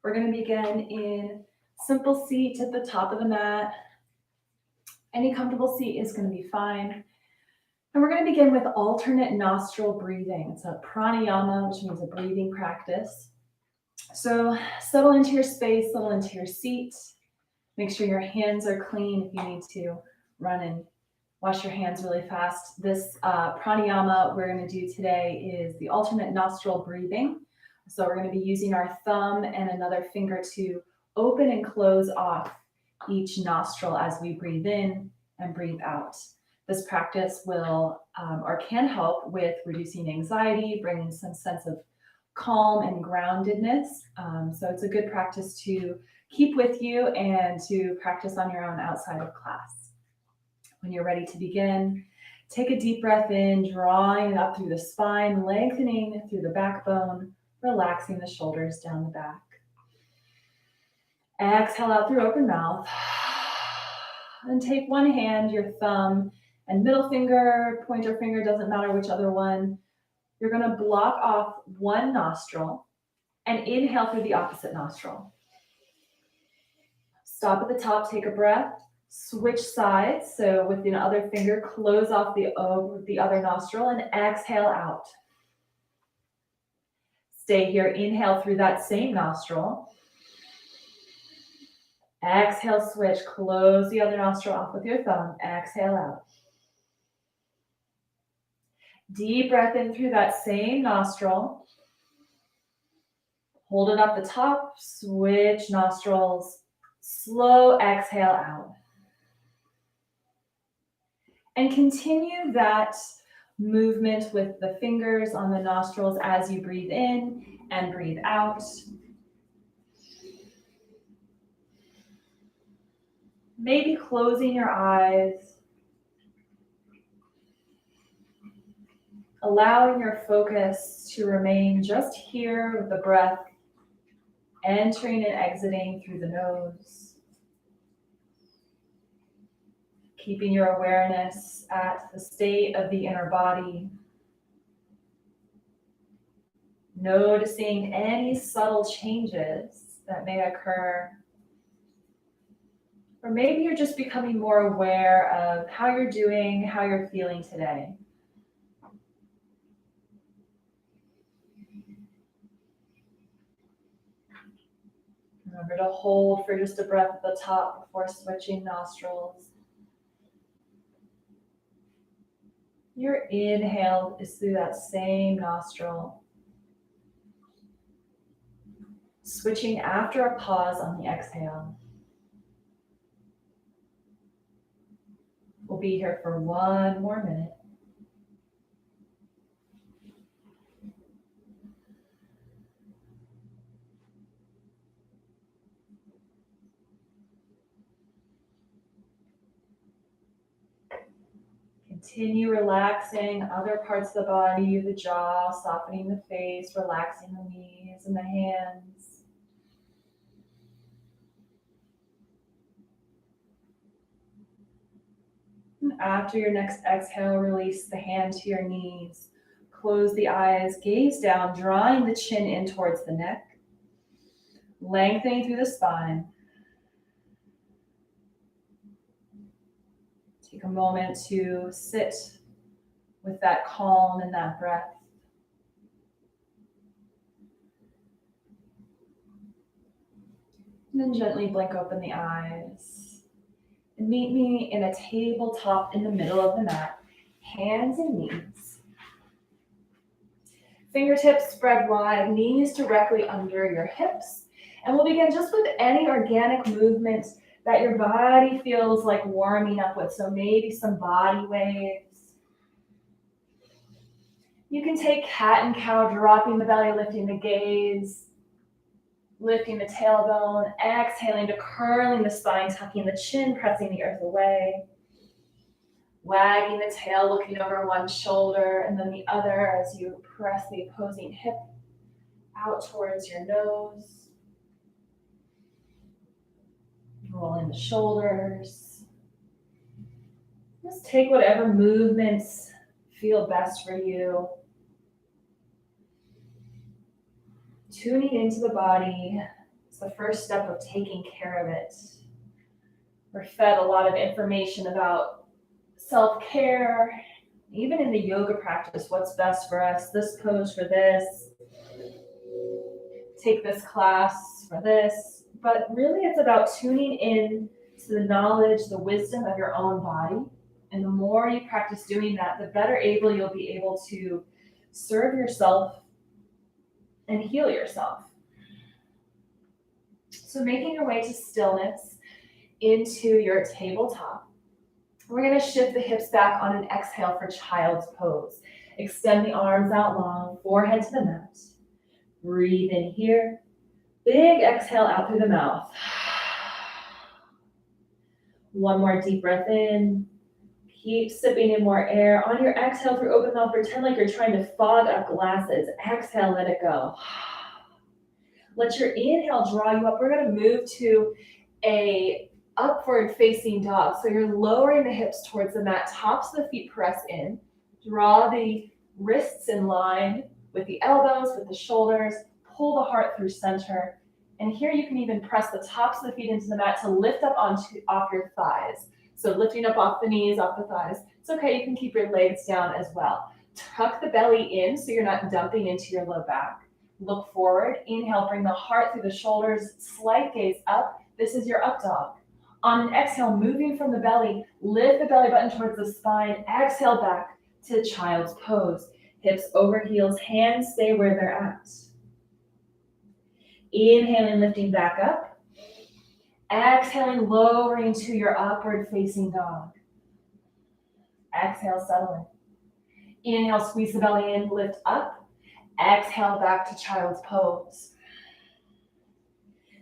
We're going to begin in simple seat at the top of the mat. Any comfortable seat is going to be fine. And we're going to begin with alternate nostril breathing. It's a pranayama, which means a breathing practice. So settle into your space, settle into your seat. Make sure your hands are clean. If you need to run and wash your hands really fast. This pranayama we're going to do today is the alternate nostril breathing. So we're going to be using our thumb and another finger to open and close off each nostril as we breathe in and breathe out. This practice will or can help with reducing anxiety, bringing some sense of calm and groundedness. So it's a good practice to keep with you and to practice on your own outside of class. When you're ready to begin, take a deep breath in, drawing it up through the spine, lengthening through the backbone, relaxing the shoulders down the back. Exhale out through open mouth. And take one hand, your thumb and middle finger, pointer finger, doesn't matter which other one. You're going to block off one nostril and inhale through the opposite nostril. Stop at the top, take a breath, switch sides. So with the other finger, close off the other nostril and exhale out. Stay here, inhale through that same nostril. Exhale, switch, close the other nostril off with your thumb, exhale out. Deep breath in through that same nostril. Hold it up the top, switch nostrils, slow exhale out. And continue that movement with the fingers on the nostrils as you breathe in and breathe out. Maybe closing your eyes. Allowing your focus to remain just here with the breath entering and exiting through the nose. Keeping your awareness at the state of the inner body. Noticing any subtle changes that may occur. Or maybe you're just becoming more aware of how you're doing, how you're feeling today. Remember to hold for just a breath at the top before switching nostrils. Your inhale is through that same nostril. Switching after a pause on the exhale. We'll be here for one more minute. Continue relaxing other parts of the body, the jaw, softening the face, relaxing the knees and the hands. And after your next exhale, release the hand to your knees. Close the eyes, gaze down, drawing the chin in towards the neck. Lengthening through the spine. Take a moment to sit with that calm and that breath. And then gently blink open the eyes. And meet me in a tabletop in the middle of the mat, hands and knees. Fingertips spread wide, knees directly under your hips. And we'll begin just with any organic movement that your body feels like warming up with. So maybe some body waves. You can take cat and cow, dropping the belly, lifting the gaze, lifting the tailbone, exhaling to curling the spine, tucking the chin, pressing the earth away. Wagging the tail, looking over one shoulder and then the other as you press the opposing hip out towards your nose. Rolling the shoulders. Just take whatever movements feel best for you. Tuning into the body, the first step of taking care of it. We're fed a lot of information about self-care, even in the yoga practice, what's best for us, this pose for this, take this class for this. But really it's about tuning in to the knowledge, the wisdom of your own body. And the more you practice doing that, the better able you'll be able to serve yourself and heal yourself. So making your way to stillness into your tabletop. We're going to shift the hips back on an exhale for child's pose. Extend the arms out long, forehead to the mat. Breathe in here. Big exhale out through the mouth. One more deep breath in. Keep sipping in more air. On your exhale through open mouth, pretend like you're trying to fog up glasses. Exhale, let it go. Let your inhale draw you up. We're going to move to a upward facing dog. So you're lowering the hips towards the mat, tops of the feet press in. Draw the wrists in line with the elbows, with the shoulders. Pull the heart through center. And here you can even press the tops of the feet into the mat to lift up off your thighs. So lifting up off the knees, off the thighs. It's okay, you can keep your legs down as well. Tuck the belly in so you're not dumping into your low back. Look forward. Inhale, bring the heart through the shoulders. Slight gaze up. This is your up dog. On an exhale, moving from the belly, lift the belly button towards the spine. Exhale back to child's pose. Hips over heels, hands stay where they're at. Inhaling, lifting back up. Exhaling, lowering to your upward facing dog. Exhale, settle in. Inhale, squeeze the belly in, lift up. Exhale, back to child's pose.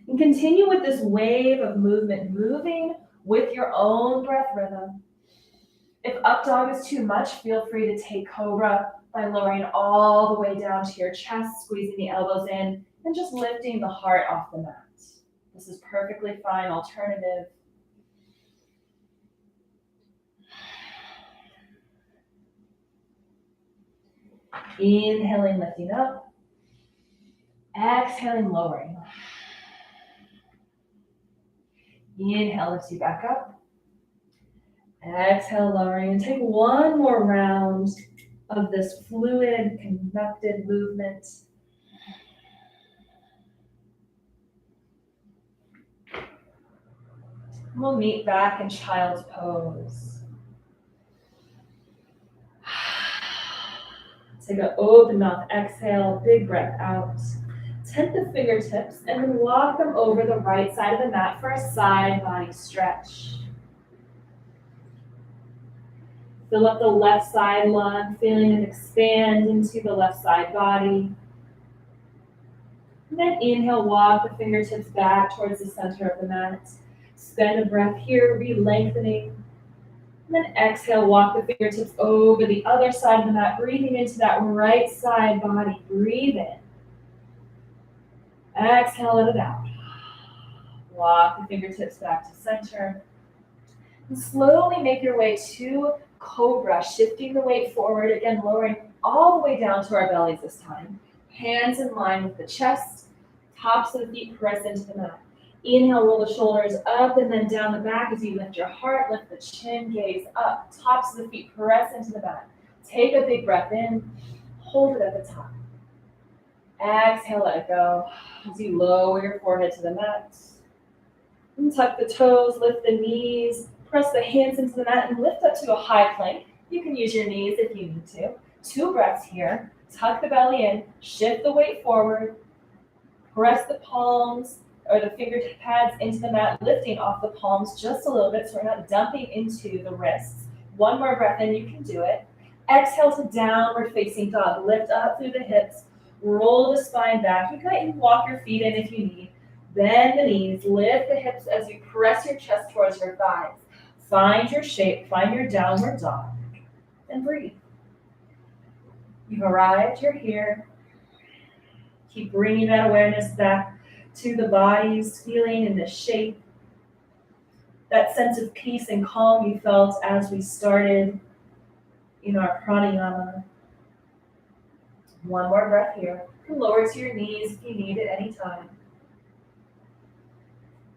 And continue with this wave of movement, moving with your own breath rhythm. If up dog is too much, feel free to take cobra by lowering all the way down to your chest, squeezing the elbows in, and just lifting the heart off the mat. This is perfectly fine alternative. Inhaling, lifting up. Exhaling, lowering. Inhale, lifts you back up. Exhale, lowering. And take one more round of this fluid, conducted movement. We'll meet back in child's pose. Take an open mouth exhale, big breath out. Tent the fingertips and then walk them over the right side of the mat for a side body stretch. Fill up the left side lung, feeling it expand into the left side body. And then inhale, walk the fingertips back towards the center of the mat. Spend a breath here, re-lengthening. And then exhale, walk the fingertips over the other side of the mat, breathing into that right side body. Breathe in. Exhale, let it out. Walk the fingertips back to center. And slowly make your way to cobra, shifting the weight forward, again, lowering all the way down to our bellies this time. Hands in line with the chest, tops of the feet press into the mat. Inhale, roll the shoulders up and then down the back as you lift your heart, lift the chin, gaze up. Tops of the feet press into the mat. Take a big breath in, hold it at the top. Exhale, let it go as you lower your forehead to the mat. And tuck the toes, lift the knees, press the hands into the mat and lift up to a high plank. You can use your knees if you need to. 2 breaths here. Tuck the belly in, shift the weight forward, press the palms or the finger pads into the mat, lifting off the palms just a little bit so we're not dumping into the wrists. 1 more breath in, you can do it. Exhale to downward facing dog. Lift up through the hips, roll the spine back. You can even walk your feet in if you need. Bend the knees, lift the hips as you press your chest towards your thighs. Find your shape, find your downward dog, and breathe. You've arrived, you're here. Keep bringing that awareness back to the body's feeling and the shape. That sense of peace and calm you felt as we started in our pranayama. 1 more breath here. You can lower to your knees if you need at any time.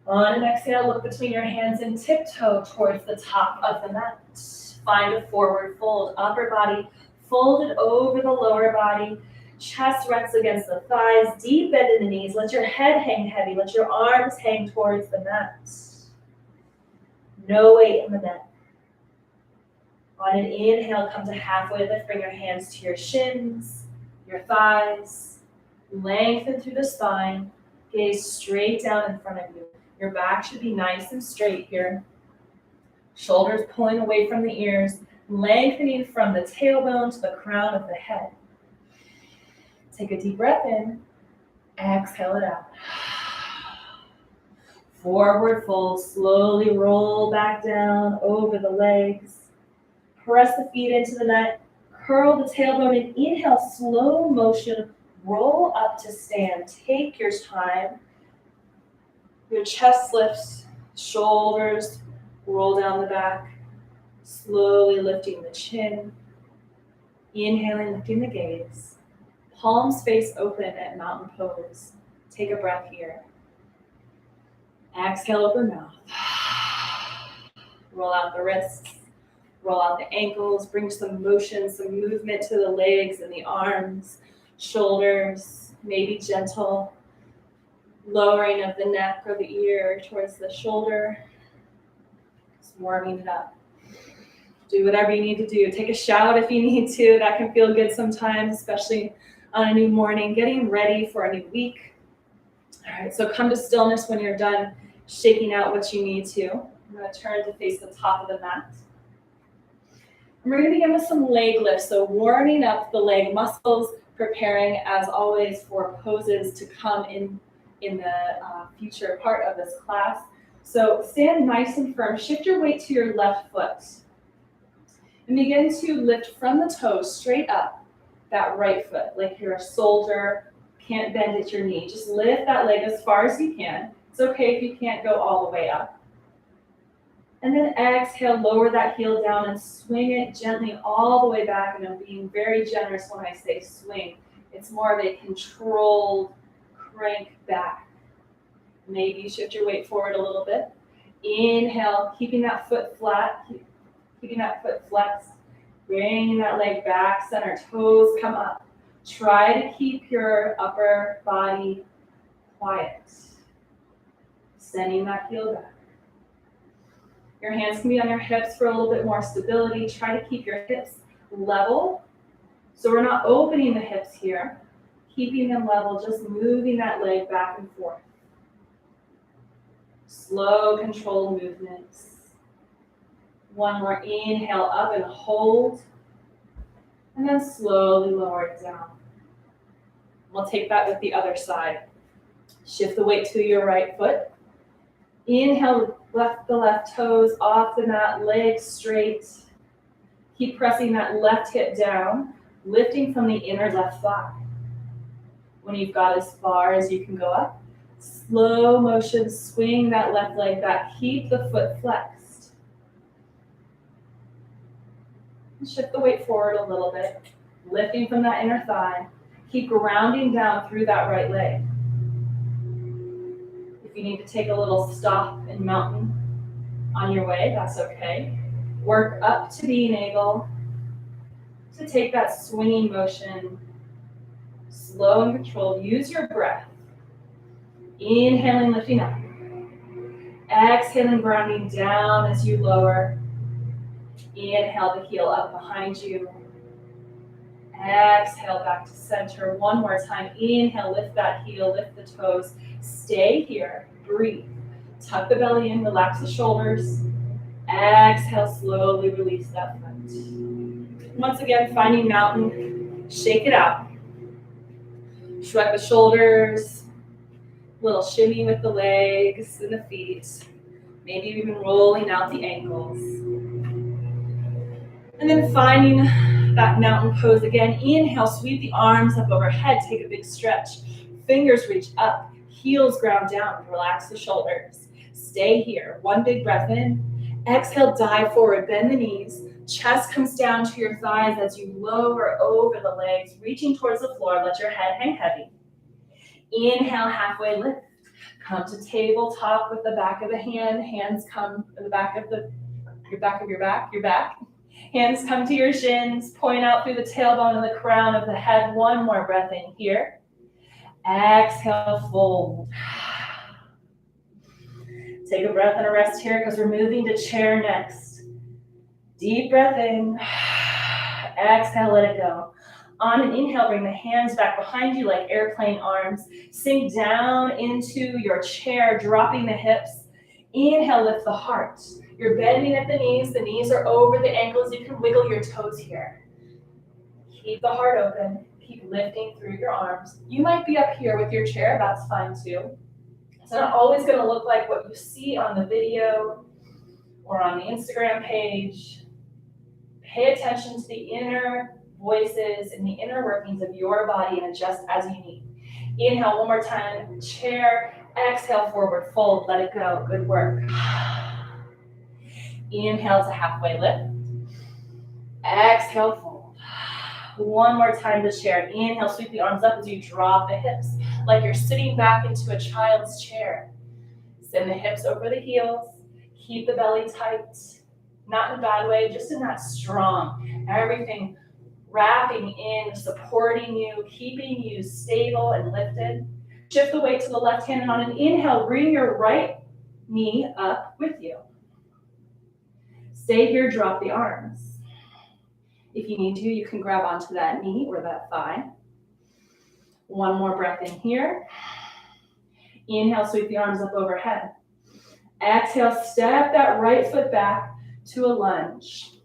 On an exhale, look between your hands and tiptoe towards the top of the mat. Find a forward fold, upper body folded over the lower body. Chest rests against the thighs, deep bend in the knees. Let your head hang heavy. Let your arms hang towards the mat. No weight in the neck. On an inhale, come to halfway lift. Bring your hands to your shins, your thighs. Lengthen through the spine. Gaze straight down in front of you. Your back should be nice and straight here. Shoulders pulling away from the ears, lengthening from the tailbone to the crown of the head. Take a deep breath in. Exhale it out. Forward fold. Slowly roll back down over the legs. Press the feet into the mat. Curl the tailbone and inhale, slow motion. Roll up to stand. Take your time. Your chest lifts, shoulders roll down the back, slowly lifting the chin. Inhaling, lifting the gaze. Palms face open at mountain pose. Take a breath here. Exhale, open mouth. Roll out the wrists. Roll out the ankles. Bring some motion, some movement to the legs and the arms, shoulders, maybe gentle lowering of the neck or the ear towards the shoulder. Just warming it up. Do whatever you need to do. Take a shout if you need to. That can feel good sometimes, especially on a new morning, getting ready for a new week. All right, so come to stillness when you're done shaking out what you need to. I'm going to turn to face the top of the mat. And we're going to begin with some leg lifts. So warming up the leg muscles, preparing as always for poses to come in the future part of this class. So stand nice and firm. Shift your weight to your left foot. And begin to lift from the toes straight up that right foot, like you're a soldier, can't bend at your knee. Just lift that leg as far as you can. It's okay if you can't go all the way up. And then exhale, lower that heel down and swing it gently all the way back. And I'm being very generous when I say swing. It's more of a controlled crank back. Maybe shift your weight forward a little bit. Inhale, keeping that foot flat, keeping that foot flexed. Bringing that leg back, center, toes come up. Try to keep your upper body quiet. Sending that heel back. Your hands can be on your hips for a little bit more stability. Try to keep your hips level. So we're not opening the hips here. Keeping them level, just moving that leg back and forth. Slow, controlled movements. One more inhale up and hold. And then slowly lower it down. We'll take that with the other side. Shift the weight to your right foot. Inhale, lift the left toes off the mat, legs straight. Keep pressing that left hip down, lifting from the inner left thigh. When you've got as far as you can go up, slow motion, swing that left leg back. Keep the foot flexed. Shift the weight forward a little bit, lifting from that inner thigh. Keep grounding down through that right leg. If you need to take a little stop and mountain on your way, that's okay. Work up to being able to take that swinging motion, slow and controlled. Use your breath. Inhaling, lifting up. Exhaling, grounding down as you lower. Inhale the heel up behind you. Exhale back to center. One more time. Inhale, lift that heel, lift the toes. Stay here. Breathe. Tuck the belly in, relax the shoulders. Exhale, slowly release that foot. Once again, finding mountain. Shake it out. Shrug the shoulders. Little shimmy with the legs and the feet. Maybe even rolling out the ankles. And then finding that mountain pose again. Inhale, sweep the arms up overhead. Take a big stretch. Fingers reach up. Heels ground down. Relax the shoulders. Stay here. One big breath in. Exhale, dive forward. Bend the knees. Chest comes down to your thighs as you lower over the legs, reaching towards the floor. Let your head hang heavy. Inhale, halfway lift. Come to tabletop with the back of the hand. Hands come to the back of your back. Hands come to your shins. Point out through the tailbone and the crown of the head. One more breath in here. Exhale, fold. Take a breath and a rest here because we're moving to chair next. Deep breath in. Exhale, let it go. On an inhale, bring the hands back behind you like airplane arms. Sink down into your chair, dropping the hips. Inhale, lift the heart. You're bending at the knees are over the ankles. You can wiggle your toes here. Keep the heart open. Keep lifting through your arms. You might be up here with your chair, that's fine too. It's not always gonna look like what you see on the video or on the Instagram page. Pay attention to the inner voices and the inner workings of your body and adjust as you need. Inhale one more time, chair. Exhale, forward fold, let it go. Good work. Inhale to halfway lift. Exhale, fold. One more time to chair. Inhale, sweep the arms up as you drop the hips, like you're sitting back into a child's chair. Send the hips over the heels. Keep the belly tight. Not in a bad way, just in that strong. Everything wrapping in, supporting you, keeping you stable and lifted. Shift the weight to the left hand, and on an inhale, bring your right knee up with you. Stay here, drop the arms. If you need to, you can grab onto that knee or that thigh. One more breath in here. Inhale, sweep the arms up overhead. Exhale, step that right foot back to a lunge.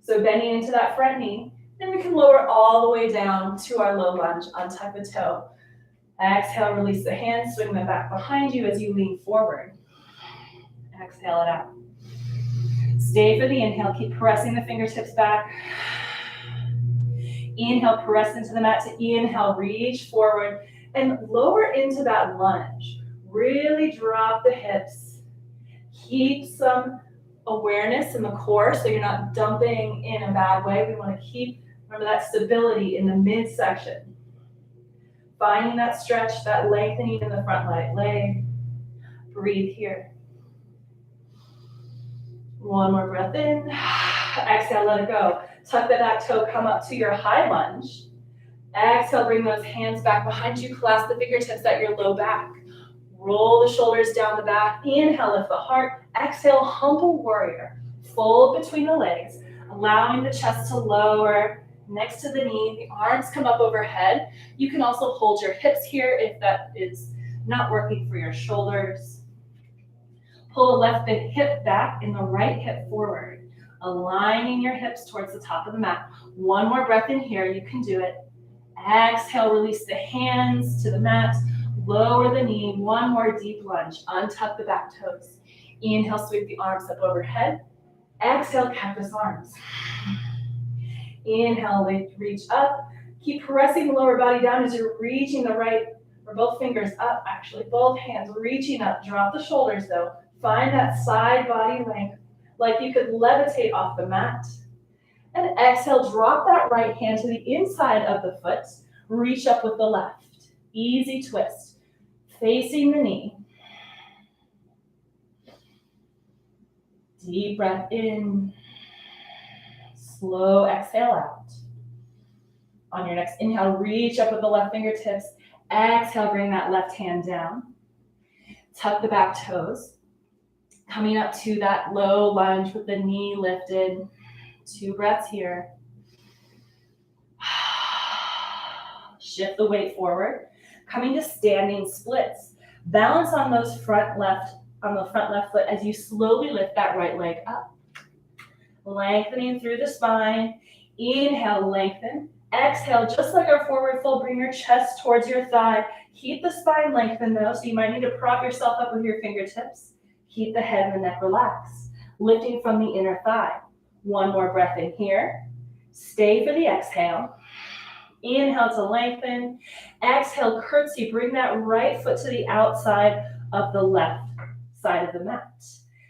So bending into that front knee, then we can lower all the way down to our low lunge, untuck the toe. Exhale, release the hands, swing them back behind you as you lean forward. Exhale it out. Stay for the inhale, keep pressing the fingertips back. Inhale, press into the mat to inhale, reach forward and lower into that lunge. Really drop the hips. Keep some awareness in the core so you're not dumping in a bad way. We want to keep, remember, that stability in the midsection. Finding that stretch, that lengthening in the front leg. Breathe here. One more breath in. Exhale, let it go. Tuck the back toe, come up to your high lunge. Exhale, bring those hands back behind you. Clasp the fingertips at your low back. Roll the shoulders down the back. Inhale, lift the heart. Exhale, humble warrior. Fold between the legs, allowing the chest to lower next to the knee. The arms come up overhead. You can also hold your hips here if that is not working for your shoulders. Pull the left hip back and the right hip forward, aligning your hips towards the top of the mat. One more breath in here. You can do it. Exhale, release the hands to the mat. Lower the knee. One more deep lunge. Untuck the back toes. Inhale, sweep the arms up overhead. Exhale, cactus arms. Inhale, reach up. Keep pressing the lower body down as you're reaching the right, or both fingers up, actually, both hands reaching up. Drop the shoulders though. Find that side body length, like you could levitate off the mat. And exhale, drop that right hand to the inside of the foot. Reach up with the left. Easy twist. Facing the knee. Deep breath in. Slow exhale out. On your next inhale, reach up with the left fingertips. Exhale, bring that left hand down. Tuck the back toes. Coming up to that low lunge with the knee lifted. 2 breaths here. Shift the weight forward. Coming to standing splits. Balance on the front left foot as you slowly lift that right leg up. Lengthening through the spine. Inhale, lengthen. Exhale, just like our forward fold, bring your chest towards your thigh. Keep the spine lengthened though, so you might need to prop yourself up with your fingertips. Keep the head and the neck relaxed. Lifting from the inner thigh. One more breath in here. Stay for the exhale. Inhale to lengthen. Exhale, curtsy. Bring that right foot to the outside of the left side of the mat.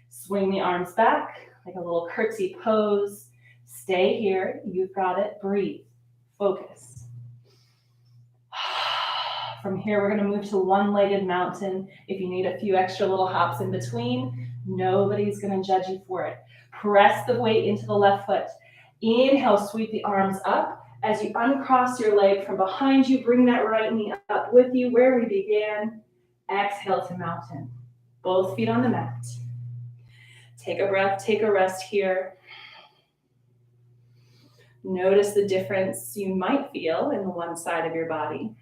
Swing the arms back like a little curtsy pose. Stay here. You've got it. Breathe. Focus. From here, we're going to move to one-legged mountain. If you need a few extra little hops in between, nobody's going to judge you for it. Press the weight into the left foot. Inhale, sweep the arms up. As you uncross your leg from behind you, bring that right knee up with you where we began. Exhale to mountain. Both feet on the mat. Take a breath, take a rest here. Notice the difference you might feel in the one side of your body.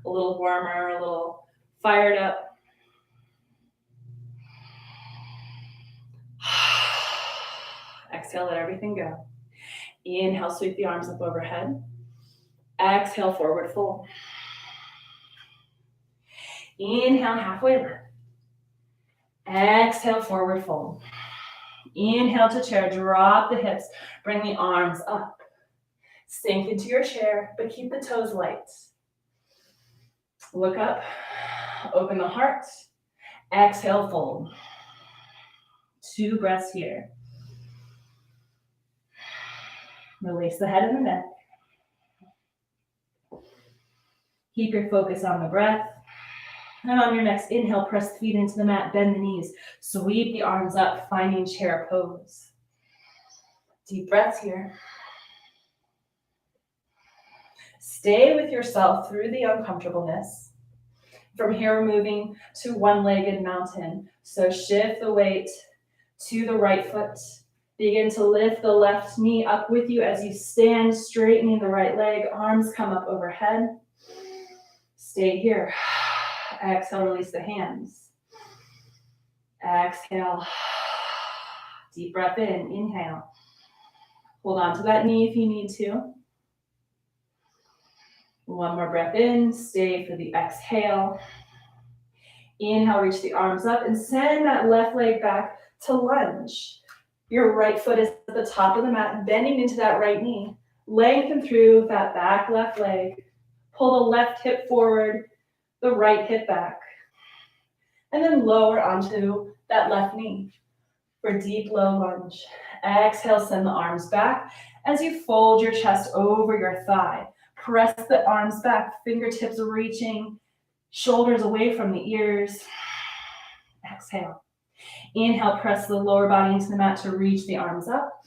A little warmer, a little fired up. Exhale, let everything go. Inhale, sweep the arms up overhead. Exhale, forward fold. Inhale, halfway lift. Exhale, forward fold. Inhale to chair, drop the hips, bring the arms up. Sink into your chair, but keep the toes light. Look up, open the heart. Exhale, fold. 2 breaths here. Release the head and the neck. Keep your focus on the breath. And on your next inhale, press the feet into the mat, bend the knees. Sweep the arms up, finding chair pose. Deep breaths here. Stay with yourself through the uncomfortableness. From here, we're moving to one-legged mountain. So shift the weight to the right foot. Begin to lift the left knee up with you as you stand, straightening the right leg. Arms come up overhead. Stay here. Exhale, release the hands. Exhale. Deep breath in. Inhale. Hold on to that knee if you need to. One more breath in. Stay for the exhale. Inhale, reach the arms up and send that left leg back to lunge. Your right foot is at the top of the mat, bending into that right knee. Lengthen through that back left leg. Pull the left hip forward, the right hip back. And then lower onto that left knee for deep low lunge. Exhale, send the arms back as you fold your chest over your thigh. Press the arms back, fingertips reaching, shoulders away from the ears. Exhale. Inhale, press the lower body into the mat to reach the arms up.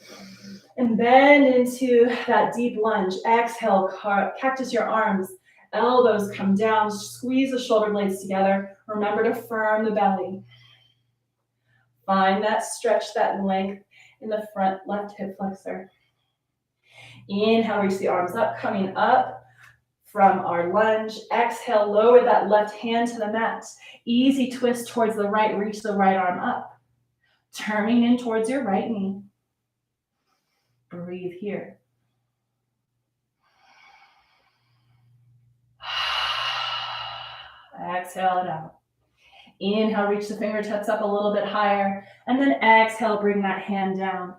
And bend into that deep lunge. Exhale, cactus your arms. Elbows come down. Squeeze the shoulder blades together. Remember to firm the belly. Find that stretch, that length in the front left hip flexor. Inhale, reach the arms up, coming up from our lunge. Exhale, lower that left hand to the mat. Easy twist towards the right, reach the right arm up. Turning in towards your right knee. Breathe here. Exhale it out. Inhale, reach the fingertips up a little bit higher. And then exhale, bring that hand down.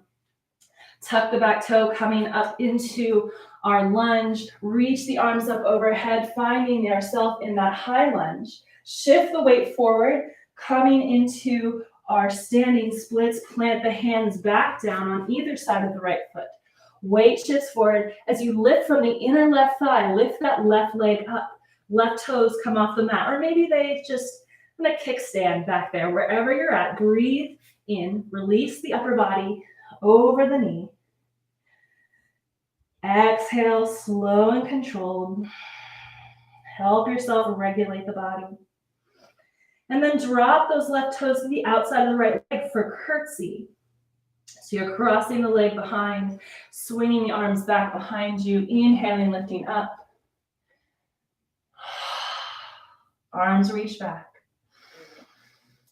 Tuck the back toe coming up into our lunge. Reach the arms up overhead, finding yourself in that high lunge. Shift the weight forward, coming into our standing splits. Plant the hands back down on either side of the right foot. Weight shifts forward as you lift from the inner left thigh. Lift that left leg up. Left toes come off the mat, or maybe they just kind of kickstand back there. Wherever you're at, breathe in. Release the upper body over the knee. Exhale, slow and controlled. Help yourself regulate the body. And then drop those left toes to the outside of the right leg for curtsy. So you're crossing the leg behind, swinging the arms back behind you, inhaling, lifting up. Arms reach back.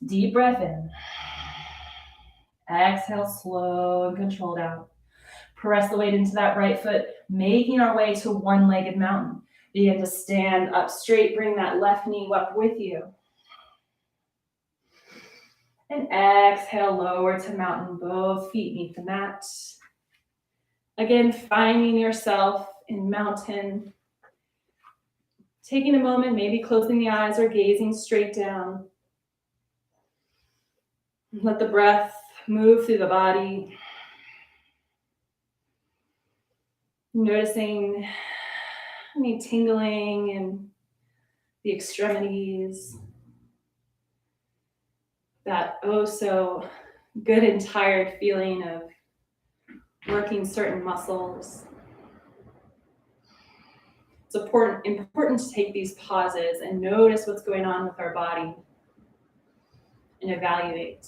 Deep breath in. Exhale, slow and controlled out. Press the weight into that right foot, making our way to one-legged mountain. Begin to stand up straight, bring that left knee up with you. And exhale, lower to mountain, both feet meet the mat. Again, finding yourself in mountain. Taking a moment, maybe closing the eyes or gazing straight down. Let the breath move through the body. Noticing any tingling in the extremities, that oh so good and tired feeling of working certain muscles. It's important to take these pauses and notice what's going on with our body and evaluate.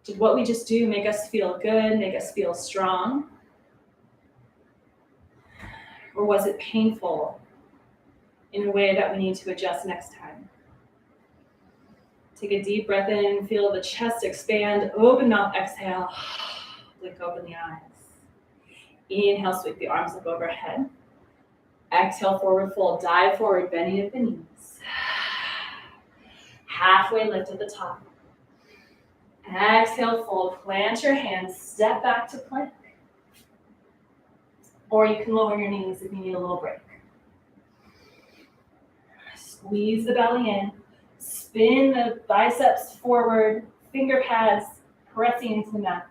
Did what we just do make us feel good, make us feel strong? Or was it painful in a way that we need to adjust next time? Take a deep breath in, feel the chest expand, open mouth, exhale, blink open the eyes. Inhale, sweep the arms up overhead. Exhale, forward fold, dive forward, bending at the knees. Halfway lift at the top. Exhale, fold, plant your hands, step back to plank. Or you can lower your knees if you need a little break. Squeeze the belly in, spin the biceps forward, finger pads pressing into the mat.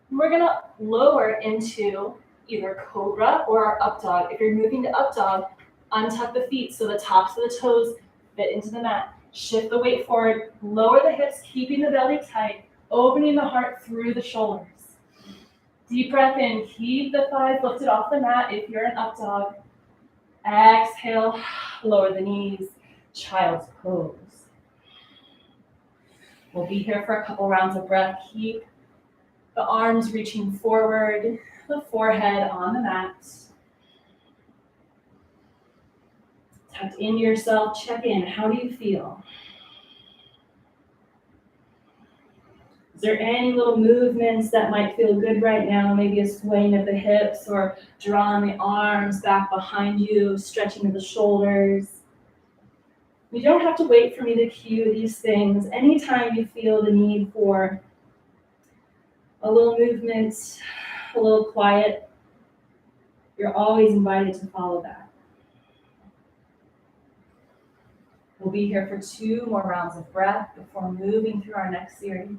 And we're gonna lower into either cobra or our up dog. If you're moving to up dog, untuck the feet so the tops of the toes fit into the mat. Shift the weight forward, lower the hips, keeping the belly tight, opening the heart through the shoulders. Deep breath in, keep the thighs lifted off the mat if you're an up dog. Exhale, lower the knees, child's pose. We'll be here for a couple rounds of breath. Keep the arms reaching forward, the forehead on the mat. Tucked into yourself, check in. How do you feel? Is there any little movements that might feel good right now? Maybe a swaying of the hips or drawing the arms back behind you, stretching of the shoulders. You don't have to wait for me to cue these things. Anytime you feel the need for a little movement, a little quiet, you're always invited to follow that. We'll be here for 2 more rounds of breath before moving through our next series.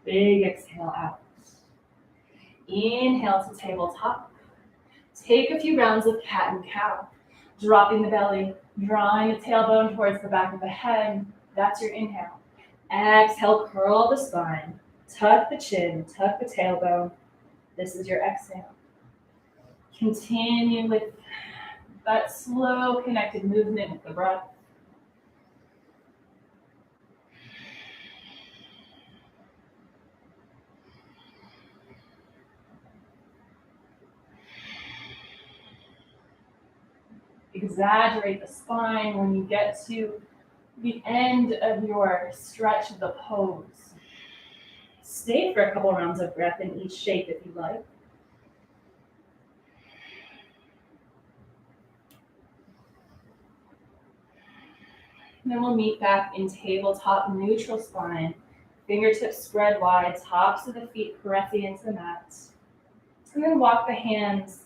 Big exhale out. Inhale to tabletop. Take a few rounds of cat and cow. Dropping the belly, drawing the tailbone towards the back of the head. That's your inhale. Exhale, curl the spine. Tuck the chin, tuck the tailbone. This is your exhale. Continue with that slow connected movement with the breath. Exaggerate the spine when you get to the end of your stretch of the pose. Stay for a couple rounds of breath in each shape if you like. And then we'll meet back in tabletop neutral spine. Fingertips spread wide, tops of the feet pressing into the mat. And then walk the hands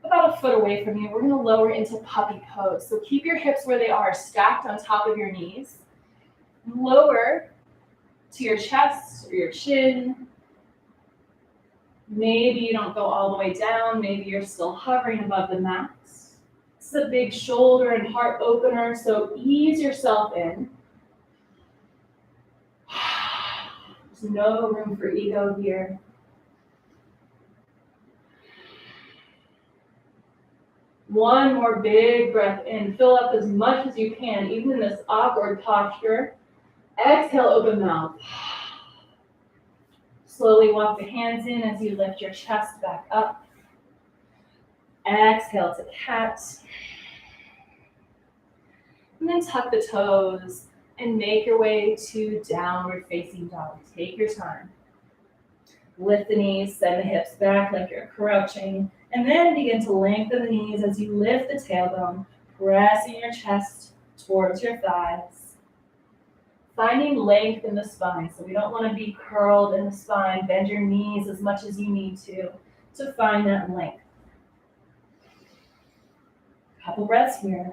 about a foot away from you. We're going to lower into puppy pose. So keep your hips where they are, stacked on top of your knees. Lower to your chest or your chin. Maybe you don't go all the way down. Maybe you're still hovering above the mat. This is a big shoulder and heart opener, so ease yourself in. There's no room for ego here. One more big breath in. Fill up as much as you can, even in this awkward posture. Exhale, open mouth. Slowly walk the hands in as you lift your chest back up. Exhale to cat. And then tuck the toes and make your way to downward facing dog. Take your time. Lift the knees, send the hips back like you're crouching. And then begin to lengthen the knees as you lift the tailbone, pressing your chest towards your thighs. Finding length in the spine, so we don't want to be curled in the spine. Bend your knees as much as you need to find that length. Couple breaths here.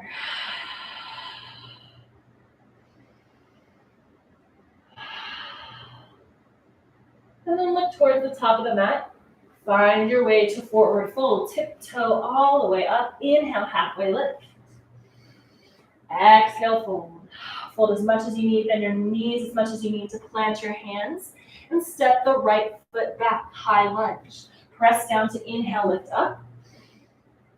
And then look towards the top of the mat. Find your way to forward fold. Tiptoe all the way up. Inhale, halfway lift. Exhale, fold. Fold as much as you need, bend your knees as much as you need to plant your hands. And step the right foot back, high lunge. Press down to inhale, lift up.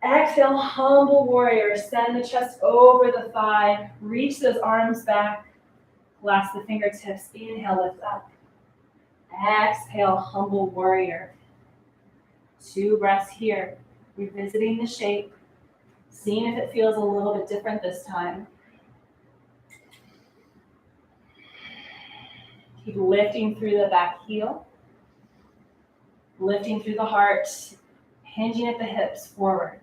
Exhale, humble warrior. Send the chest over the thigh. Reach those arms back. Clasp the fingertips. Inhale, lift up. Exhale, humble warrior. 2 breaths here. Revisiting the shape. Seeing if it feels a little bit different this time. Keep lifting through the back heel. Lifting through the heart. Hinging at the hips forward.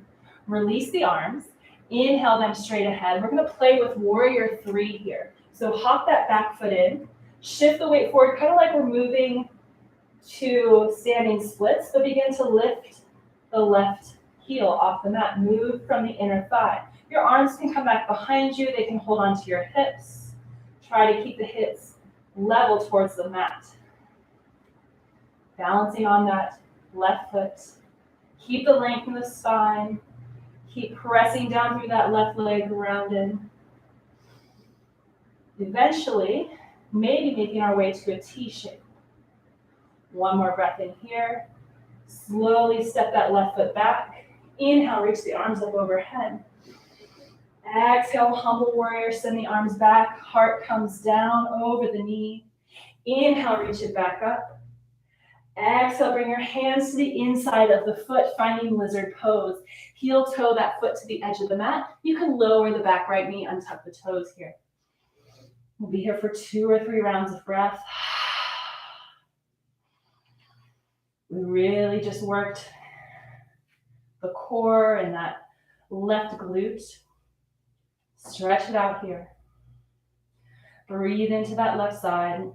Release the arms. Inhale them straight ahead. We're going to play with warrior 3 here. So hop that back foot in. Shift the weight forward, kind of like we're moving to standing splits, but begin to lift the left heel off the mat. Move from the inner thigh. Your arms can come back behind you. They can hold onto your hips. Try to keep the hips level towards the mat. Balancing on that left foot. Keep the length in the spine. Keep pressing down through that left leg rounded. Eventually, maybe making our way to a T shape. 1 more breath in here. Slowly step that left foot back. Inhale, reach the arms up overhead. Exhale, humble warrior, send the arms back. Heart comes down over the knee. Inhale, reach it back up. Exhale, bring your hands to the inside of the foot, finding lizard pose. Heel toe that foot to the edge of the mat. You can lower the back right knee, untuck the toes here. We'll be here for 2 or 3 rounds of breath. We really just worked the core and that left glute. Stretch it out here. Breathe into that left side.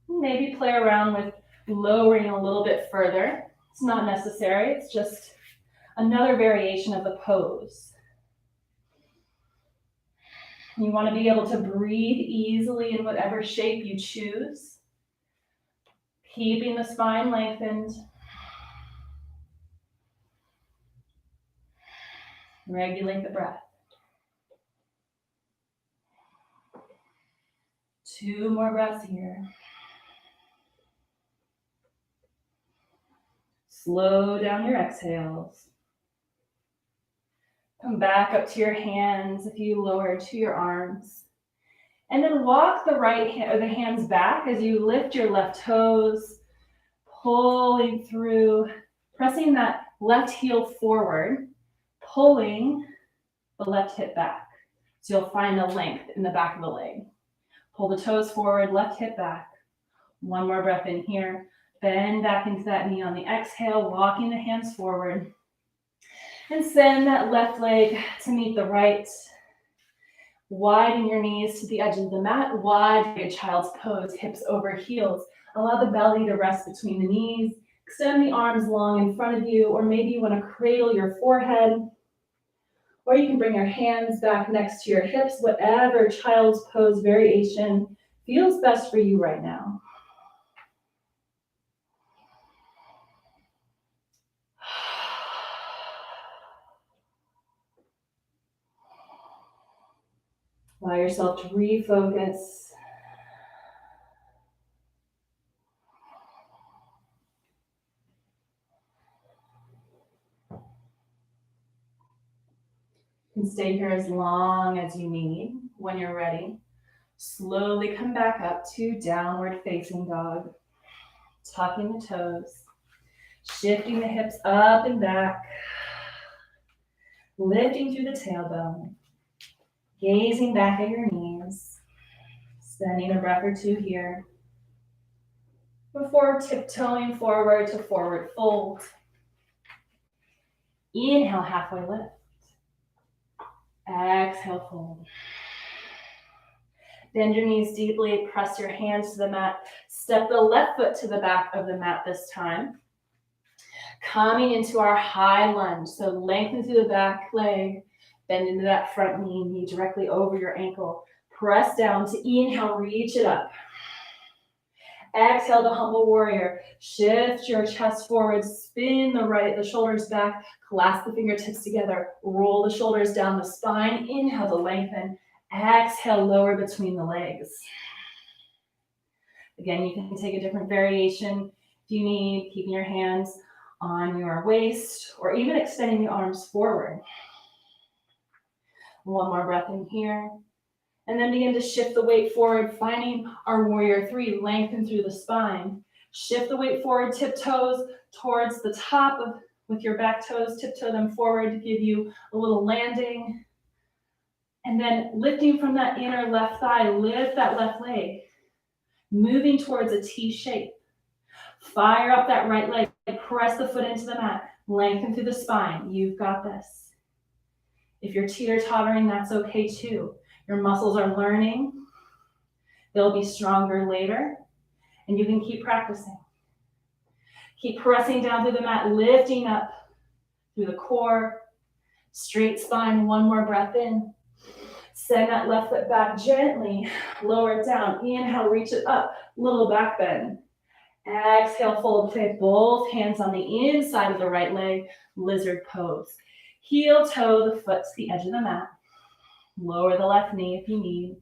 Maybe play around with lowering a little bit further. It's not necessary. It's just another variation of the pose. You want to be able to breathe easily in whatever shape you choose. Keeping the spine lengthened. Regulate the breath. 2 more breaths here. Slow down your exhales. Come back up to your hands if you lower to your arms. And then walk the right hand or the hands back as you lift your left toes, pulling through, pressing that left heel forward, pulling the left hip back. So you'll find the length in the back of the leg. Pull the toes forward, left hip back. 1 more breath in here. Bend back into that knee on the exhale, walking the hands forward. And send that left leg to meet the right. Widen your knees to the edge of the mat. Wide your child's pose, hips over heels. Allow the belly to rest between the knees. Extend the arms long in front of you, or maybe you want to cradle your forehead. Or you can bring your hands back next to your hips, whatever child's pose variation feels best for you right now. Allow yourself to refocus. You can stay here as long as you need. When you're ready, slowly come back up to downward facing dog. Tucking the toes, shifting the hips up and back, lifting through the tailbone, gazing back at your knees, spending a breath or 2 here before tiptoeing forward to forward fold. Inhale, halfway lift. Exhale, fold. Bend your knees deeply, press your hands to the mat. Step the left foot to the back of the mat this time. Coming into our high lunge. So lengthen through the back leg, bend into that front knee directly over your ankle. Press down to inhale, reach it up. Exhale to humble warrior. Shift your chest forward, spin the shoulders back, clasp the fingertips together, roll the shoulders down the spine. Inhale to lengthen. Exhale, lower between the legs. Again, you can take a different variation if you need, keeping your hands on your waist or even extending the arms forward. One more breath in here. And then begin to shift the weight forward, finding our warrior three, lengthen through the spine. Shift the weight forward, tiptoes towards the top with your back toes, tiptoe them forward to give you a little landing. And then lifting from that inner left thigh, lift that left leg, moving towards a T shape. Fire up that right leg, press the foot into the mat, lengthen through the spine. You've got this. If you're teeter-tottering, that's okay too. Your muscles are learning. They'll be stronger later, and you can keep practicing. Keep pressing down through the mat, lifting up through the core, straight spine. One more breath in. Send that left foot back gently, lower it down. Inhale, reach it up, little back bend. Exhale, fold, plant both hands on the inside of the right leg, lizard pose. Heel toe the foot to the edge of the mat. Lower the left knee if you need.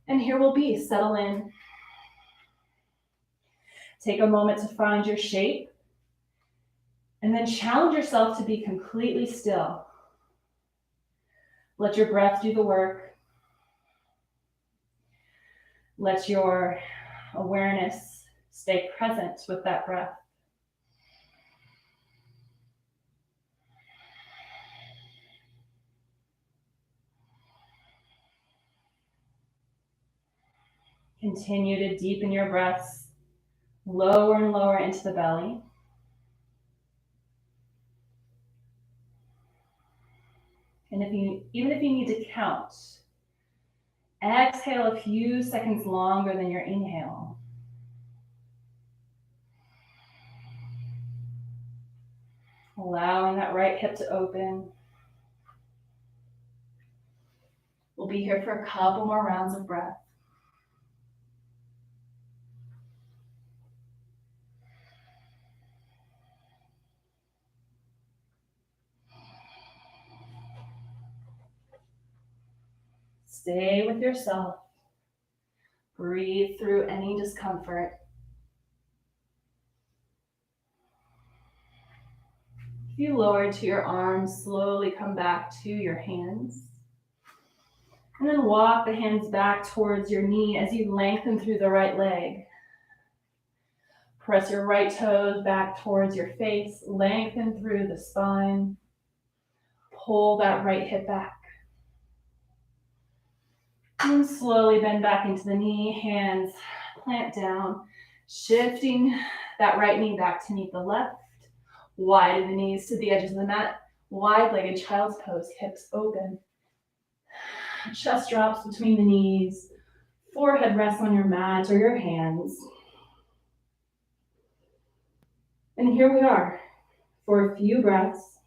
And here we'll be, settle in. Take a moment to find your shape. And then challenge yourself to be completely still. Let your breath do the work. Let your awareness stay present with that breath. Continue to deepen your breaths, lower and lower into the belly. And even if you need to count, exhale a few seconds longer than your inhale. Allowing that right hip to open. We'll be here for a couple more rounds of breath. Stay with yourself. Breathe through any discomfort. If you lower to your arms, slowly come back to your hands. And then walk the hands back towards your knee as you lengthen through the right leg. Press your right toes back towards your face, lengthen through the spine. Pull that right hip back. And slowly bend back into the knee, hands plant down, shifting that right knee back to meet the left. Widen the knees to the edges of the mat, wide-legged child's pose, hips open. Chest drops between the knees, forehead rests on your mat or your hands. And here we are for a few breaths.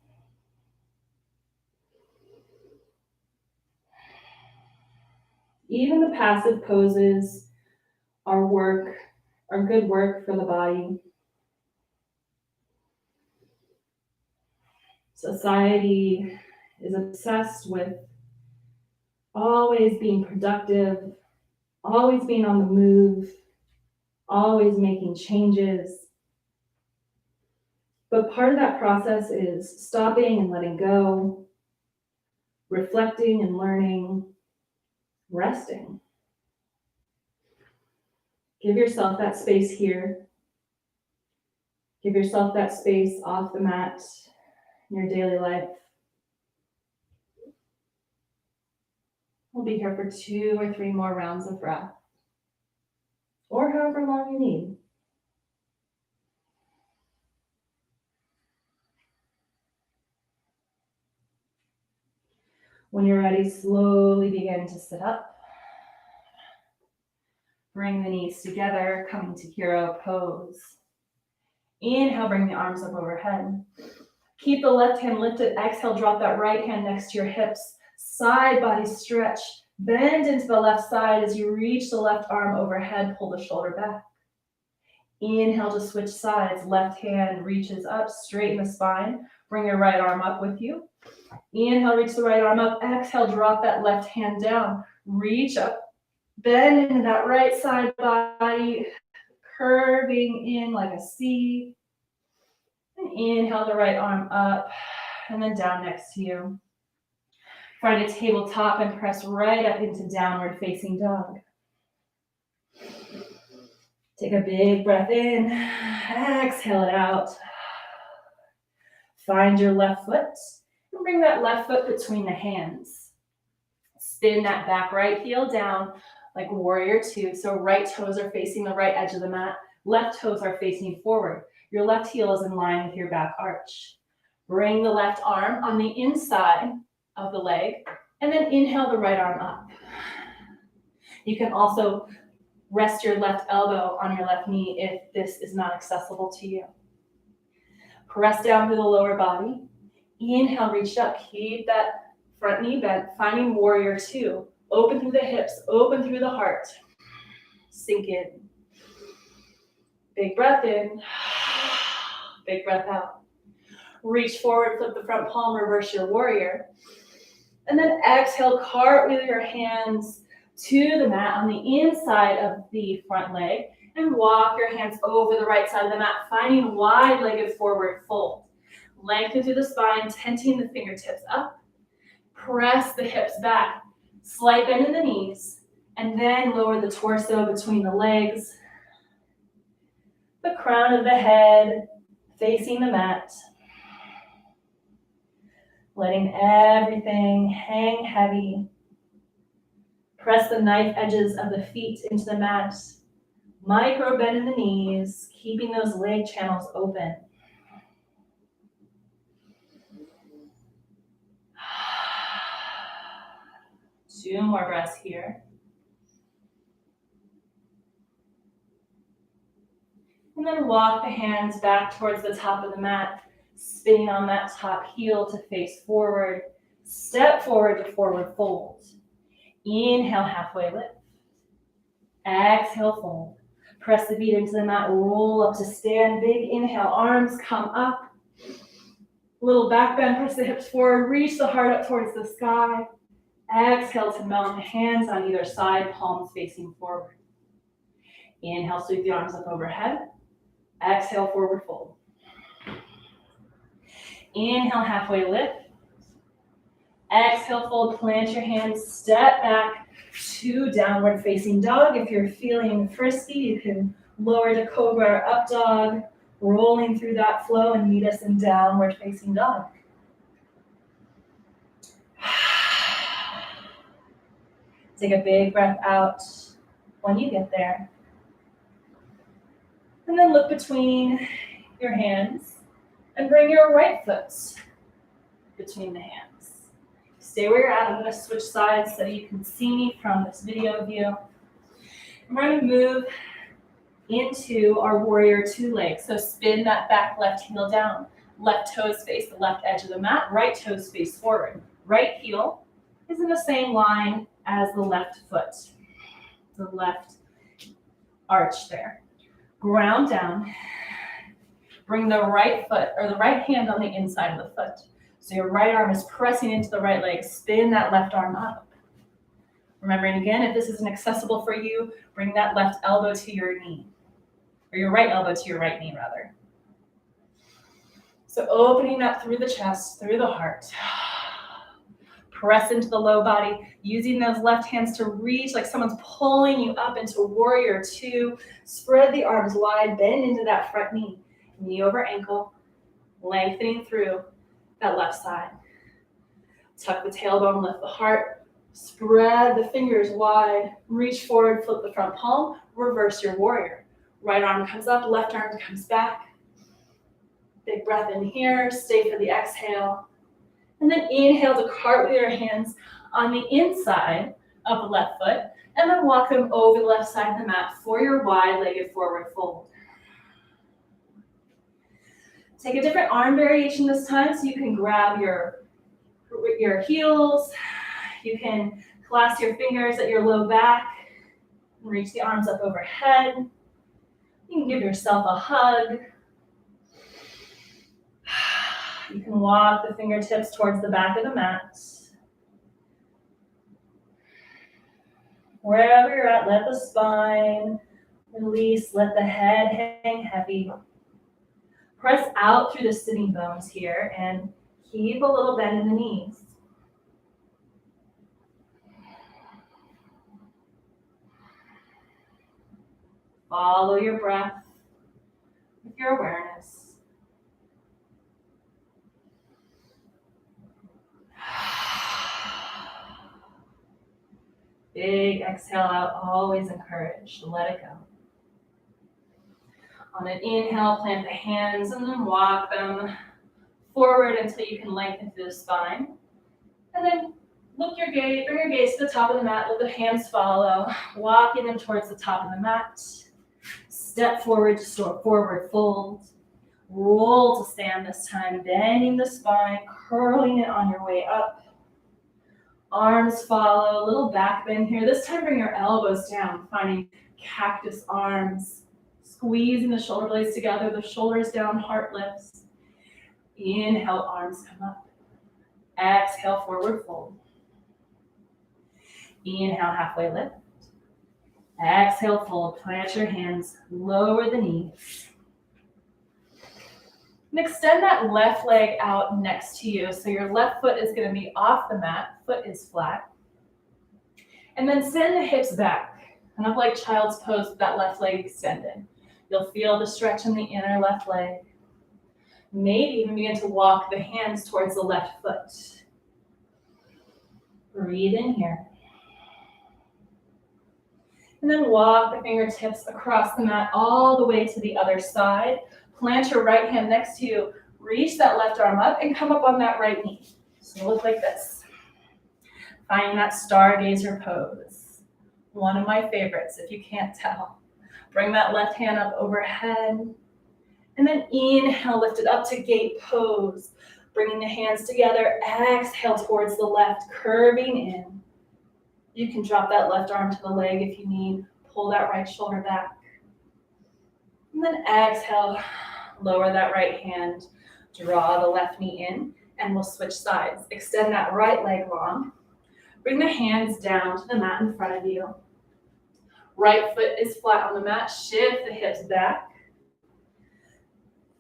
Even the passive poses are good work for the body. Society is obsessed with always being productive, always being on the move, always making changes. But part of that process is stopping and letting go, reflecting and learning, resting. Give yourself that space here. Give yourself that space off the mat in your daily life. We'll be here for 2 or 3 more rounds of breath, or however long you need. When you're ready, slowly begin to sit up. Bring the knees together, coming to hero pose. Inhale, bring the arms up overhead. Keep the left hand lifted. Exhale, drop that right hand next to your hips. Side body stretch. Bend into the left side as you reach the left arm overhead, pull the shoulder back. Inhale to switch sides. Left hand reaches up, straighten the spine. Bring your right arm up with you. Inhale, reach the right arm up. Exhale, drop that left hand down. Reach up, bend into that right side body, curving in like a C. And inhale the right arm up and then down next to you. Find a tabletop and press right up into downward facing dog. Take a big breath in, exhale it out. Find your left foot and bring that left foot between the hands. Spin that back right heel down like warrior two. So right toes are facing the right edge of the mat. Left toes are facing forward. Your left heel is in line with your back arch. Bring the left arm on the inside of the leg and then inhale the right arm up. You can also rest your left elbow on your left knee if this is not accessible to you. Press down through the lower body. Inhale, reach up. Keep that front knee bent, finding warrior two. Open through the hips, open through the heart. Sink in. Big breath in. Big breath out. Reach forward, flip the front palm, reverse your warrior. And then exhale, cartwheel your hands to the mat on the inside of the front leg and walk your hands over the right side of the mat, finding wide-legged forward fold. Lengthen through the spine, tenting the fingertips up. Press the hips back. Slight bend in the knees, and then lower the torso between the legs. The crown of the head facing the mat. Letting everything hang heavy. Press the knife edges of the feet into the mat. Micro bend in the knees, keeping those leg channels open. Two more breaths here. And then walk the hands back towards the top of the mat, spinning on that top heel to face forward. Step forward to forward fold. Inhale, halfway lift. Exhale, fold. Press the feet into the mat, roll up to stand. Big inhale, arms come up. Little back bend, press the hips forward, reach the heart up towards the sky. Exhale to melt the hands on either side, palms facing forward. Inhale, sweep the arms up overhead. Exhale, forward fold. Inhale, halfway lift. Exhale, fold, plant your hands, step back to downward facing dog. If you're feeling frisky, you can lower to cobra or up dog, rolling through that flow and meet us in downward facing dog. Take a big breath out when you get there. And then look between your hands and bring your right foot between the hands. Stay where you're at. I'm going to switch sides so you can see me from this video view. And we're going to move into our warrior two legs. So spin that back left heel down. Left toes face the left edge of the mat. Right toes face forward. Right heel is in the same line as the left foot. The left arch there. Ground down. Bring the right foot or the right hand on the inside of the foot. So your right arm is pressing into the right leg. Spin that left arm up. Remembering again, if this isn't accessible for you, bring that left elbow to your knee. Or your right elbow to your right knee, rather. So opening up through the chest, through the heart. Press into the low body, using those left hands to reach like someone's pulling you up into warrior two. Spread the arms wide, bend into that front knee. Knee over ankle, lengthening through that left side. Tuck the tailbone, lift the heart. Spread the fingers wide. Reach forward, flip the front palm. Reverse your warrior. Right arm comes up, left arm comes back. Big breath in here. Stay for the exhale. And then inhale to cartwheel your hands on the inside of the left foot. And then walk them over the left side of the mat for your wide-legged forward fold. Take a different arm variation this time, so you can grab your heels. You can Clasp your fingers at your low back and reach the arms up overhead. You can give yourself a hug. You can walk the fingertips towards the back of the mat. Wherever you're at, let the spine release, let the head hang heavy. Press out through the sitting bones here and keep a little bend in the knees. Follow your breath with your awareness. Big exhale out, always encourage, let it go. On an inhale, plant the hands and then walk them forward until you can lengthen through the spine. And then bring your gaze to the top of the mat, let the hands follow, walking them towards the top of the mat. Step forward to forward fold. Roll to stand this time, bending the spine, curling it on your way up. Arms follow, a little back bend here. This time bring your elbows down, finding cactus arms. Squeezing the shoulder blades together, the shoulders down, heart lifts. Inhale, arms come up. Exhale, forward fold. Inhale, halfway lift. Exhale, fold. Plant your hands, lower the knees. And extend that left leg out next to you. So your left foot is going to be off the mat, foot is flat. And then send the hips back, kind of like child's pose with that left leg extended. You'll feel the stretch in the inner left leg. Maybe even begin to walk the hands towards the left foot. Breathe in here. And then walk the fingertips across the mat all the way to the other side. Plant your right hand next to you. Reach that left arm up and come up on that right knee. So look like this. Find that stargazer pose. One of my favorites, if you can't tell. Bring that left hand up overhead. And then inhale, lift it up to gate pose. Bringing the hands together. Exhale towards the left, curving in. You can drop that left arm to the leg if you need. Pull that right shoulder back. And then exhale, lower that right hand. Draw the left knee in, and we'll switch sides. Extend that right leg long. Bring the hands down to the mat in front of you. Right foot is flat on the mat. Shift the hips back.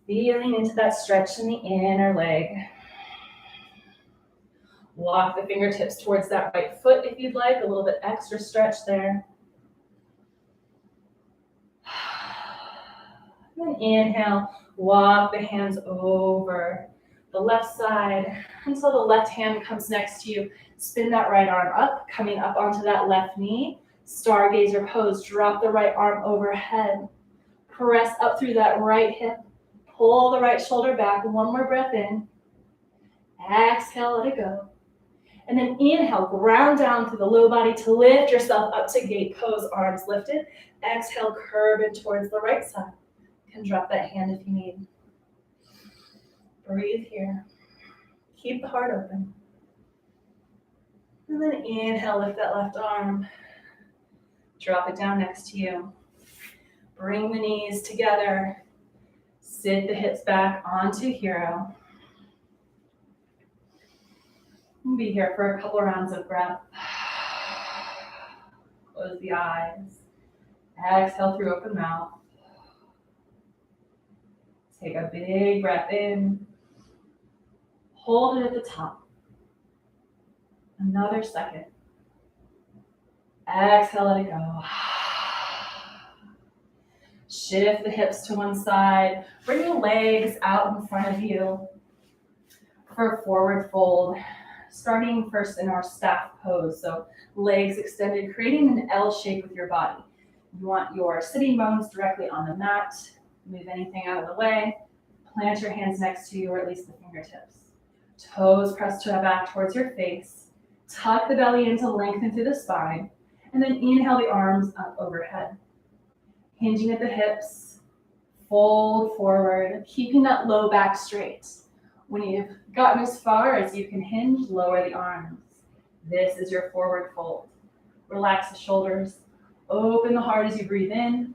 Feeling into that stretch in the inner leg. Walk the fingertips towards that right foot if you'd like. A little bit extra stretch there. Then inhale. Walk the hands over the left side until the left hand comes next to you. Spin that right arm up, coming up onto that left knee. Stargazer pose. Drop the right arm overhead. Press up through that right hip. Pull the right shoulder back. One more breath in. Exhale, let it go. And then inhale, ground down through the low body to lift yourself up to gate pose, arms lifted. Exhale, curve in towards the right side. You can drop that hand if you need. Breathe here. Keep the heart open. And then inhale, lift that left arm. Drop it down next to you. Bring the knees together. Sit the hips back onto hero. We'll be here for a couple rounds of breath. Close the eyes. Exhale through open mouth. Take a big breath in. Hold it at the top. Another second. Exhale, let it go. Shift the hips to one side. Bring the legs out in front of you for forward fold. Starting first in our staff pose. So legs extended, creating an L shape with your body. You want your sitting bones directly on the mat. Move anything out of the way. Plant your hands next to you, or at least the fingertips. Toes pressed to the back towards your face. Tuck the belly in to lengthen through the spine. And then inhale the arms up overhead. Hinging at the hips. Fold forward, keeping that low back straight. When you've gotten as far as you can hinge, lower the arms. This is your forward fold. Relax the shoulders, open the heart as you breathe in,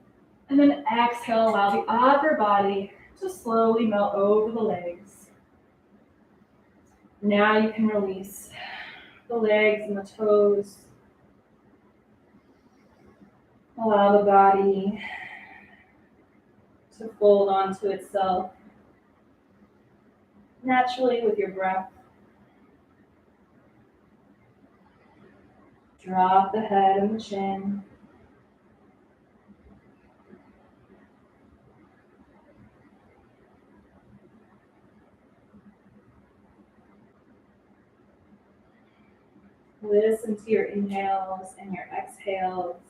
and then exhale, allow the upper body to slowly melt over the legs. Now you can release the legs and the toes. Allow the body to fold onto itself naturally with your breath. Drop the head and the chin. Listen to your inhales and your exhales,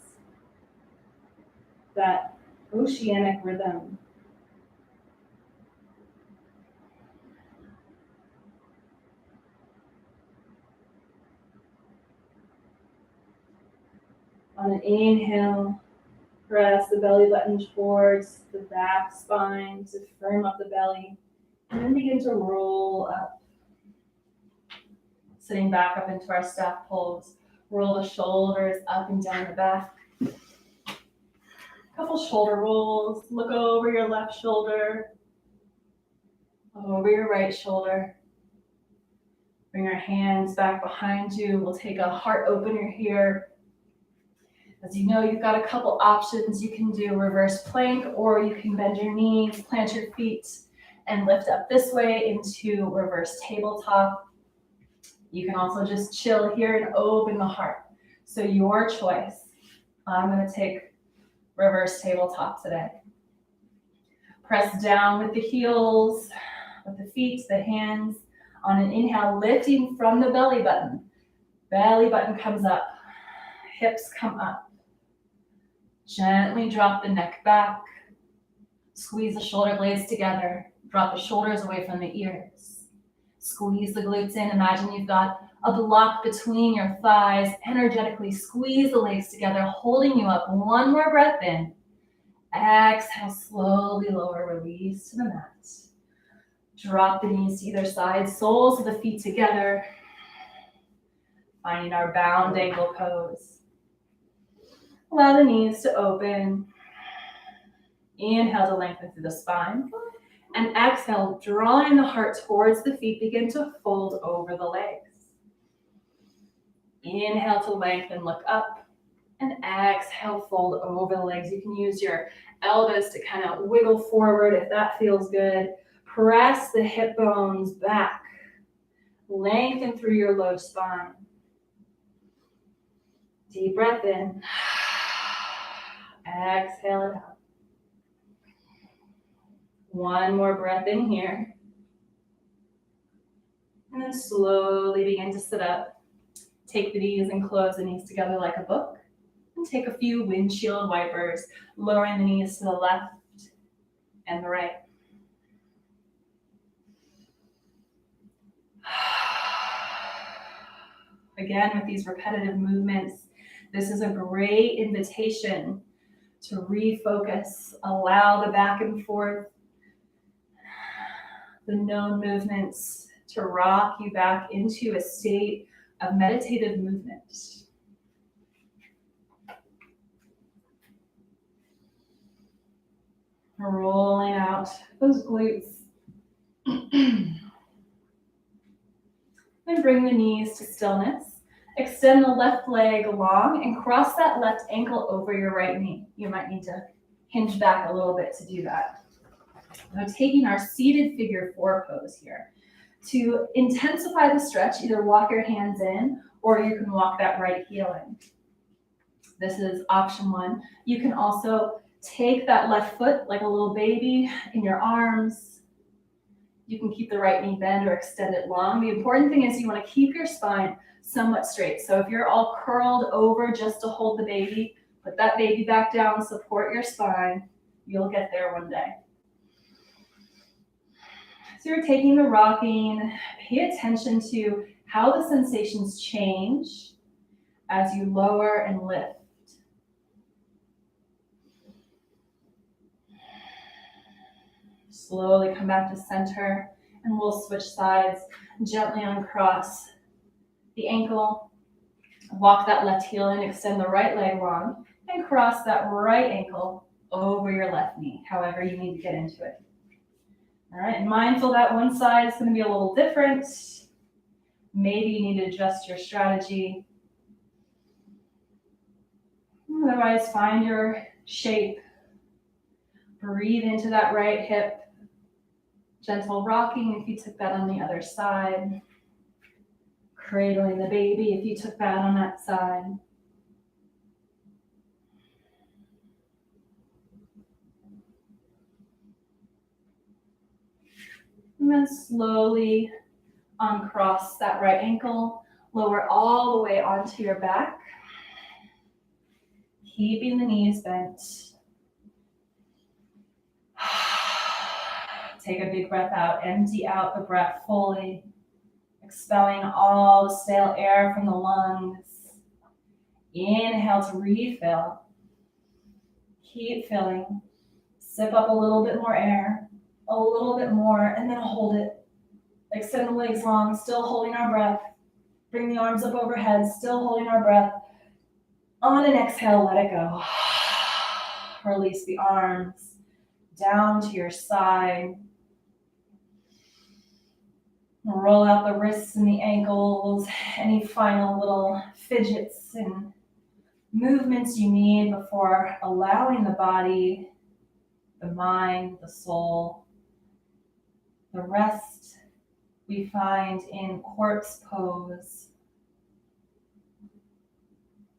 that oceanic rhythm. On an inhale, press the belly button towards the back spine to firm up the belly, and then begin to roll up. Sitting back up into our staff pose. Roll the shoulders up and down the back. Couple shoulder rolls. Look over your left shoulder, over your right shoulder. Bring your hands back behind you. We'll take a heart opener here. As you know, you've got a couple options. You can do reverse plank, or you can bend your knees, plant your feet, and lift up this way into reverse tabletop. You can also just chill here and open the heart. So your choice. I'm going to take reverse tabletop today. Press down with the heels, with the feet, the hands. On an inhale, lifting from the belly button. Belly button comes up. Hips come up. Gently drop the neck back. Squeeze the shoulder blades together. Drop the shoulders away from the ears. Squeeze the glutes in. Imagine you've got a block between your thighs. Energetically squeeze the legs together, holding you up. One more breath in. Exhale, slowly lower, release to the mat. Drop the knees to either side, soles of the feet together. Finding our bound ankle pose. Allow the knees to open. Inhale to lengthen through the spine. And exhale, drawing the heart towards the feet, begin to fold over the legs. Inhale to lengthen, look up. And exhale, fold over the legs. You can use your elbows to kind of wiggle forward if that feels good. Press the hip bones back. Lengthen through your low spine. Deep breath in. Exhale it out. One more breath in here. And then slowly begin to sit up. Take the knees and close the knees together like a book. And take a few windshield wipers, lowering the knees to the left and the right. Again, with these repetitive movements, this is a great invitation to refocus. Allow the back and forth, the known movements to rock you back into a state of meditative movement. Rolling out those glutes. Then bring the knees to stillness. Extend the left leg long and cross that left ankle over your right knee. You might need to hinge back a little bit to do that. Now taking our seated figure four pose here. To intensify the stretch, either walk your hands in or you can walk that right heel in. This is option one. You can also take that left foot like a little baby in your arms. You can keep the right knee bent or extend it long. The important thing is you want to keep your spine somewhat straight. So if you're all curled over just to hold the baby, put that baby back down, support your spine. You'll get there one day. So you're taking the rocking. Pay attention to how the sensations change as you lower and lift. Slowly come back to center, and we'll switch sides. Gently uncross the ankle, Walk that left heel in, extend the right leg long, and cross that right ankle over your left knee, however you need to get into it. All right, and mindful that one side is going to be a little different. Maybe you need to adjust your strategy. Otherwise, find your shape. Breathe into that right hip. Gentle rocking if you took that on the other side. Cradling the baby if you took that on that side. And then slowly uncross that right ankle. Lower all the way onto your back. Keeping the knees bent. Take a big breath out. Empty out the breath fully. Expelling all the stale air from the lungs. Inhale to refill. Keep filling. Sip up a little bit more air. A little bit more, and then hold it. Extend the legs long, still holding our breath. Bring the arms up overhead, still holding our breath. On an exhale, let it go. Release the arms down to your side. Roll out the wrists and the ankles. Any final little fidgets and movements you need before allowing the body, the mind, the soul, the rest we find in corpse pose,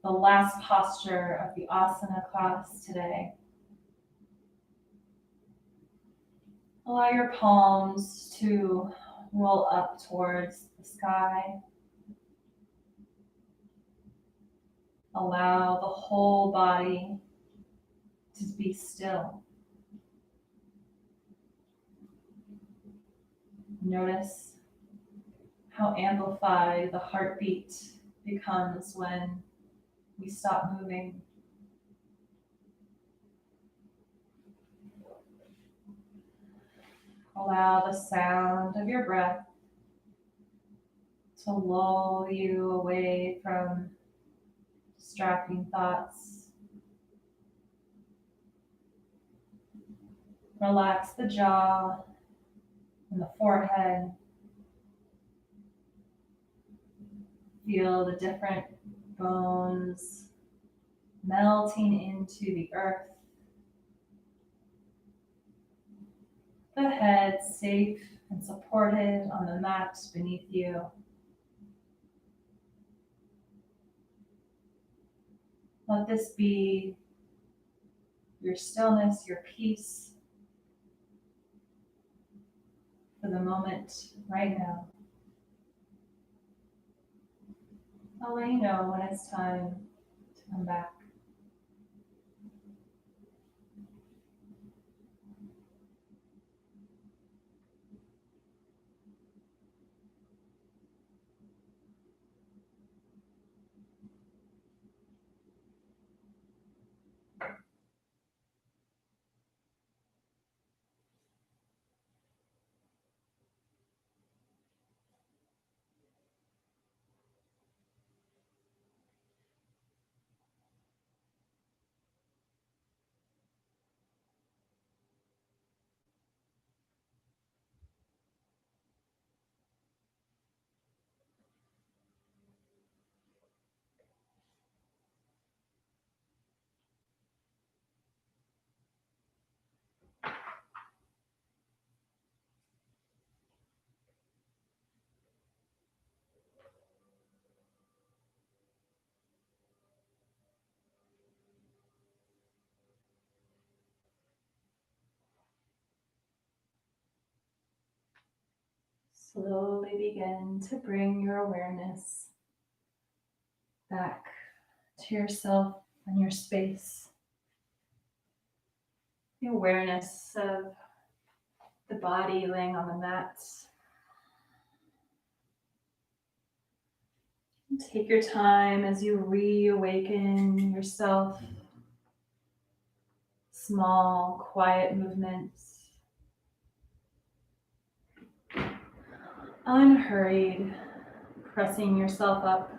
the last posture of the asana class today. Allow your palms to roll up towards the sky. Allow the whole body to be still. Notice how amplified the heartbeat becomes when we stop moving. Allow the sound of your breath to lull you away from distracting thoughts. Relax the jaw and the forehead. Feel the different bones melting into the earth. The head safe and supported on the mat beneath you. Let this be your stillness, your peace for the moment right now. I'll let you know when it's time to come back. Slowly begin to bring your awareness back to yourself and your space. The awareness of the body laying on the mat. Take your time as you reawaken yourself. Small, quiet movements. Unhurried, pressing yourself up.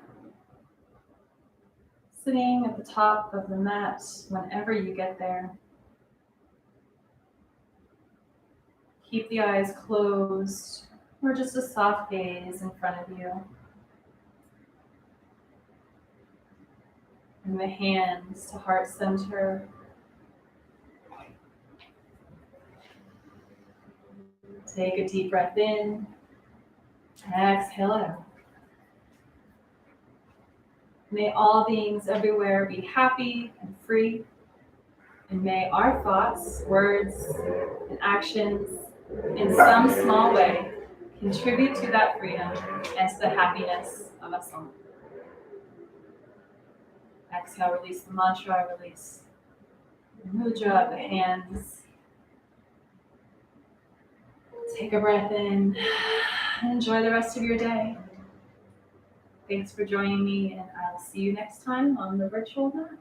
sitting at the top of the mat whenever you get there. Keep the eyes closed or just a soft gaze in front of you. And the hands to heart center. Take a deep breath in. Exhale it out. May all beings everywhere be happy and free. And may our thoughts, words, and actions in some small way contribute to that freedom and to the happiness of us all. Exhale, release the mantra, release the mudra of the hands. Take a breath in and enjoy the rest of your day. Thanks for joining me, and I'll see you next time on the virtual mat.